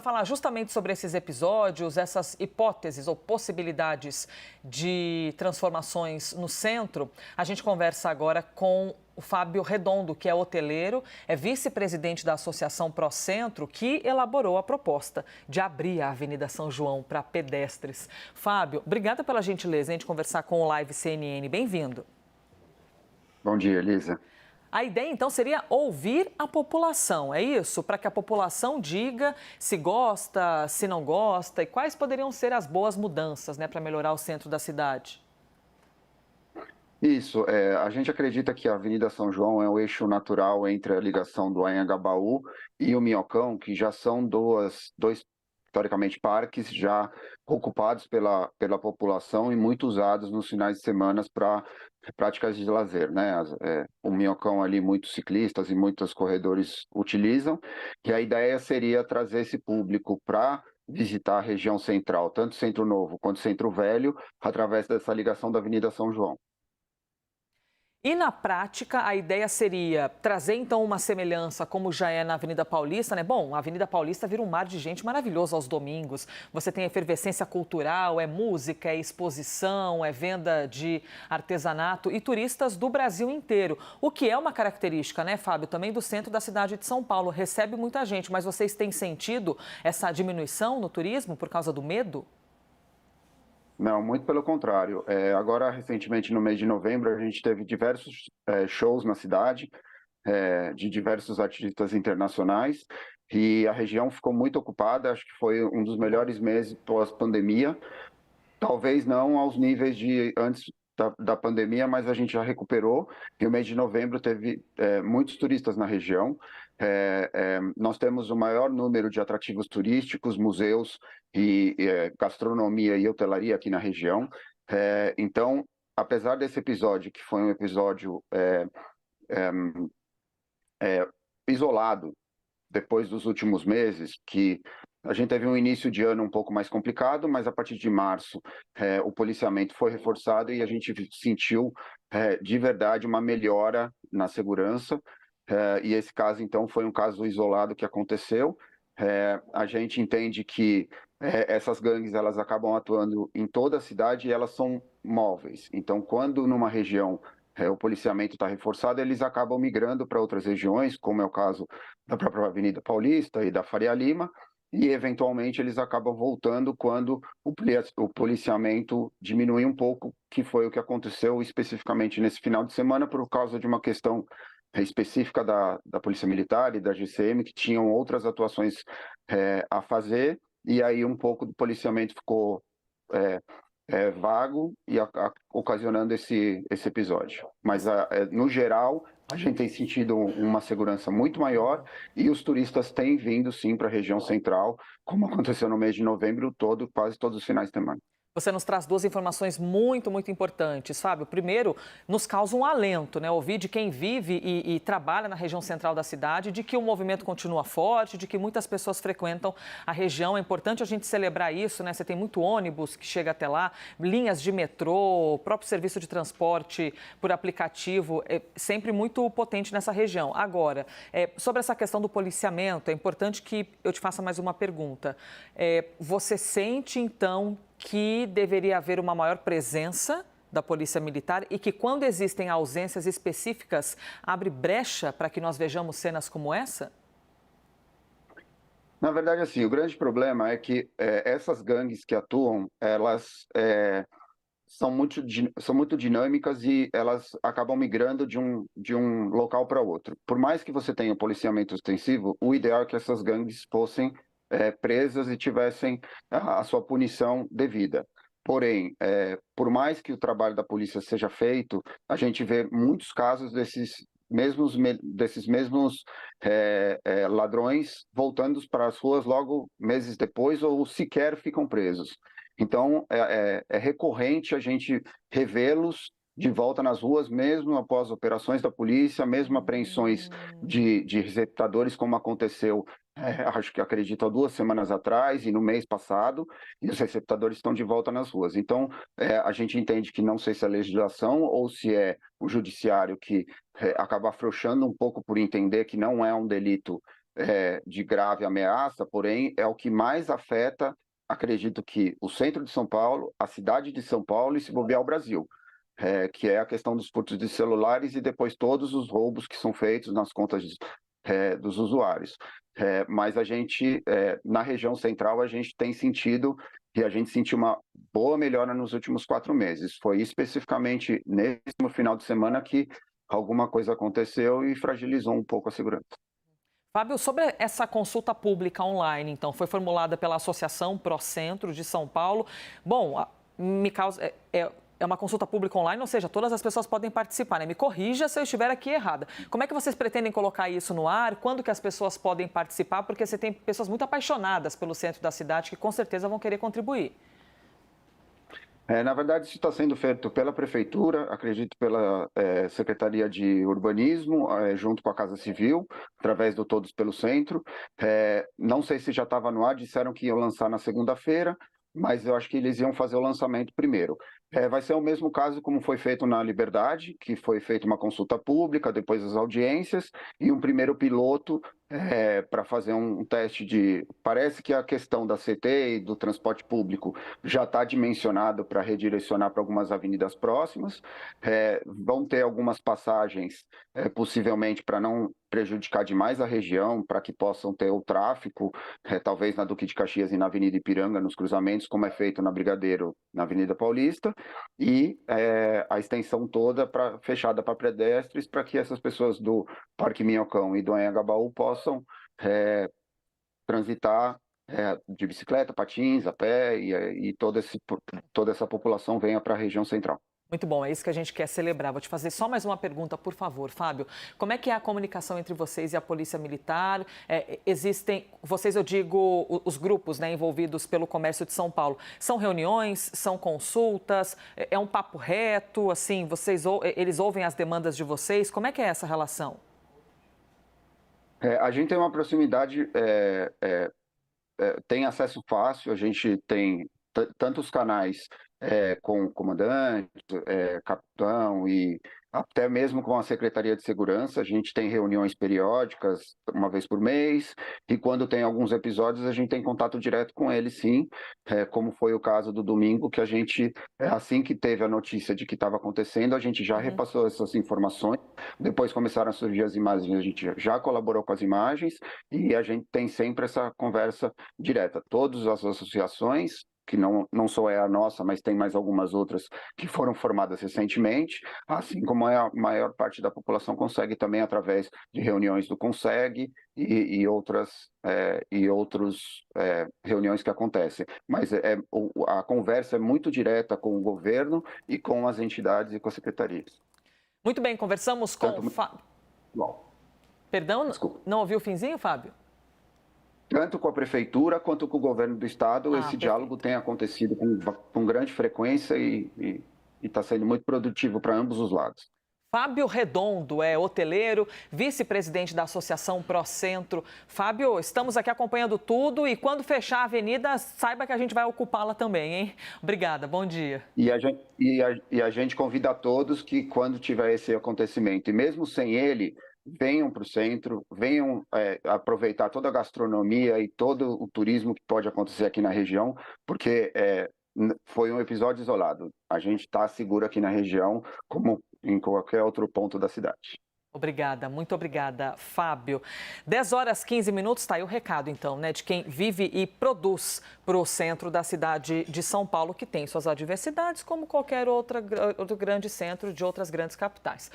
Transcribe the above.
Falar justamente sobre esses episódios, essas hipóteses ou possibilidades de transformações no centro, a gente conversa agora com o Fábio Redondo, que é hoteleiro, é vice-presidente da Associação Pro Centro, que elaborou a proposta de abrir a Avenida São João para pedestres. Fábio, obrigada pela gentileza de conversar com o Live CNN. Bem-vindo. Bom dia, Elisa. A ideia, então, seria ouvir a população, é isso? Para que a população diga se gosta, se não gosta e quais poderiam ser as boas mudanças, né, para melhorar o centro da cidade. Isso, a gente acredita que a Avenida São João é o eixo natural entre a ligação do Anhangabaú e o Minhocão, que já são dois, historicamente, parques já ocupados pela população e muito usados nos finais de semana para práticas de lazer, né? O Minhocão ali muitos ciclistas e muitos corredores utilizam, e a ideia seria trazer esse público para visitar a região central, tanto Centro Novo quanto Centro Velho, através dessa ligação da Avenida São João. E na prática, a ideia seria trazer então uma semelhança como já é na Avenida Paulista, né? Bom, a Avenida Paulista vira um mar de gente maravilhoso aos domingos. Você tem efervescência cultural, é música, é exposição, é venda de artesanato e turistas do Brasil inteiro. O que é uma característica, né, Fábio, também do centro da cidade de São Paulo. Recebe muita gente, mas vocês têm sentido essa diminuição no turismo por causa do medo? Não, muito pelo contrário. Agora, recentemente, no mês de novembro, a gente teve diversos shows na cidade, de diversos artistas internacionais, e a região ficou muito ocupada. Acho que foi um dos melhores meses pós-pandemia. Talvez não aos níveis de antes da pandemia, mas a gente já recuperou. E o mês de novembro teve muitos turistas na região. Nós temos o maior número de atrativos turísticos, museus e gastronomia e hotelaria aqui na região. Então, apesar desse episódio, que foi um episódio isolado, depois dos últimos meses, que a gente teve um início de ano um pouco mais complicado, mas a partir de março o policiamento foi reforçado e a gente sentiu de verdade uma melhora na segurança. E esse caso, então, foi um caso isolado que aconteceu. A gente entende que essas gangues elas acabam atuando em toda a cidade e elas são móveis. Então, quando numa região o policiamento está reforçado, eles acabam migrando para outras regiões, como é o caso da própria Avenida Paulista e da Faria Lima, e eventualmente eles acabam voltando quando o policiamento diminui um pouco, que foi o que aconteceu especificamente nesse final de semana, por causa de uma questão específica da Polícia Militar e da GCM, que tinham outras atuações a fazer, e aí um pouco do policiamento ficou vago e ocasionando esse episódio. Mas, no geral, a gente tem sentido uma segurança muito maior e os turistas têm vindo, sim, para a região central, como aconteceu no mês de novembro todo, quase todos os finais de semana. Você nos traz duas informações muito importantes, Fábio. Primeiro, nos causa um alento, né? Ouvir de quem vive e trabalha na região central da cidade, de que o movimento continua forte, de que muitas pessoas frequentam a região. É importante a gente celebrar isso, né? Você tem muito ônibus que chega até lá, linhas de metrô, próprio serviço de transporte por aplicativo, é sempre muito potente nessa região. Agora, sobre essa questão do policiamento, é importante que eu te faça mais uma pergunta. Você sente, então, que deveria haver uma maior presença da Polícia Militar e que, quando existem ausências específicas, abre brecha para que nós vejamos cenas como essa? Na verdade, assim, o grande problema é que essas gangues que atuam, elas são muito dinâmicas e elas acabam migrando de um local para outro. Por mais que você tenha policiamento extensivo, o ideal é que essas gangues fossem presas e tivessem a sua punição devida. Porém, por mais que o trabalho da polícia seja feito, a gente vê muitos casos desses mesmos ladrões voltando para as ruas logo meses depois ou sequer ficam presos. Então, é recorrente a gente revê-los de volta nas ruas, mesmo após operações da polícia, mesmo apreensões de receptadores, como aconteceu, acho que acredito, há 2 semanas atrás e no mês passado, e os receptadores estão de volta nas ruas. Então, a gente entende que não sei se é a legislação ou se é o judiciário que acaba afrouxando um pouco por entender que não é um delito de grave ameaça, porém é o que mais afeta, acredito que o centro de São Paulo, a cidade de São Paulo e, se bobear, o Brasil, que é a questão dos furtos de celulares e depois todos os roubos que são feitos nas contas dos usuários. Mas a gente, na região central, a gente tem sentido e a gente sentiu uma boa melhora nos últimos 4 meses. Foi especificamente nesse final de semana que alguma coisa aconteceu e fragilizou um pouco a segurança. Fábio, sobre essa consulta pública online, então, foi formulada pela Associação Procentro de São Paulo. Bom, me causa, é uma consulta pública online, ou seja, todas as pessoas podem participar, né? Me corrija se eu estiver aqui errada. Como é que vocês pretendem colocar isso no ar? Quando que as pessoas podem participar? Porque você tem pessoas muito apaixonadas pelo centro da cidade que com certeza vão querer contribuir. Na verdade, isso está sendo feito pela Prefeitura, acredito pela Secretaria de Urbanismo, junto com a Casa Civil, através do Todos pelo Centro. Não sei se já estava no ar, disseram que iam lançar na segunda-feira, mas eu acho que eles iam fazer o lançamento primeiro. Vai ser o mesmo caso como foi feito na Liberdade, que foi feita uma consulta pública, depois as audiências, e um primeiro piloto para fazer um teste de... Parece que a questão da CT e do transporte público já está dimensionado para redirecionar para algumas avenidas próximas. Vão ter algumas passagens, possivelmente, para não prejudicar demais a região, para que possam ter o tráfego, talvez na Duque de Caxias e na Avenida Ipiranga, nos cruzamentos, como é feito na Brigadeiro, na Avenida Paulista, e a extensão toda fechada para pedestres, para que essas pessoas do Parque Minhocão e do Anhangabaú possam transitar de bicicleta, patins, a pé, e toda essa população venha para a região central. Muito bom, é isso que a gente quer celebrar. Vou te fazer só mais uma pergunta, por favor, Fábio. Como é que é a comunicação entre vocês e a Polícia Militar? Existem, vocês, eu digo, os grupos, né, envolvidos pelo comércio de São Paulo. São reuniões, são consultas, é um papo reto, assim, eles ouvem as demandas de vocês? Como é que é essa relação? A gente tem uma proximidade, tem acesso fácil, a gente tem tantos canais com o comandante, capitão e até mesmo com a Secretaria de Segurança. A gente tem reuniões periódicas, uma vez por mês, e quando tem alguns episódios a gente tem contato direto com eles, sim, como foi o caso do domingo, que a gente, assim que teve a notícia de que estava acontecendo, a gente já repassou essas informações, depois começaram a surgir as imagens, a gente já colaborou com as imagens, e a gente tem sempre essa conversa direta. Todas as associações, que não só é a nossa, mas tem mais algumas outras que foram formadas recentemente, assim como a maior parte da população consegue também através de reuniões do Conseg e outras reuniões que acontecem. Mas a conversa é muito direta com o governo e com as entidades e com as secretarias. Muito bem, conversamos com... Bom, Perdão, desculpa. Não ouviu o finzinho, Fábio? Tanto com a Prefeitura quanto com o Governo do Estado, esse diálogo tem acontecido com grande frequência e está sendo muito produtivo para ambos os lados. Fábio Redondo é hoteleiro, vice-presidente da Associação Procentro. Fábio, estamos aqui acompanhando tudo e quando fechar a avenida, saiba que a gente vai ocupá-la também, hein? Obrigada, bom dia. E a gente convida a todos que, quando tiver esse acontecimento, e mesmo sem ele, venham para o centro, venham aproveitar toda a gastronomia e todo o turismo que pode acontecer aqui na região, porque foi um episódio isolado. A gente está seguro aqui na região, como em qualquer outro ponto da cidade. Obrigada, muito obrigada, Fábio. 10h15, tá aí o recado, então, né, de quem vive e produz para o centro da cidade de São Paulo, que tem suas adversidades, como qualquer outro grande centro de outras grandes capitais.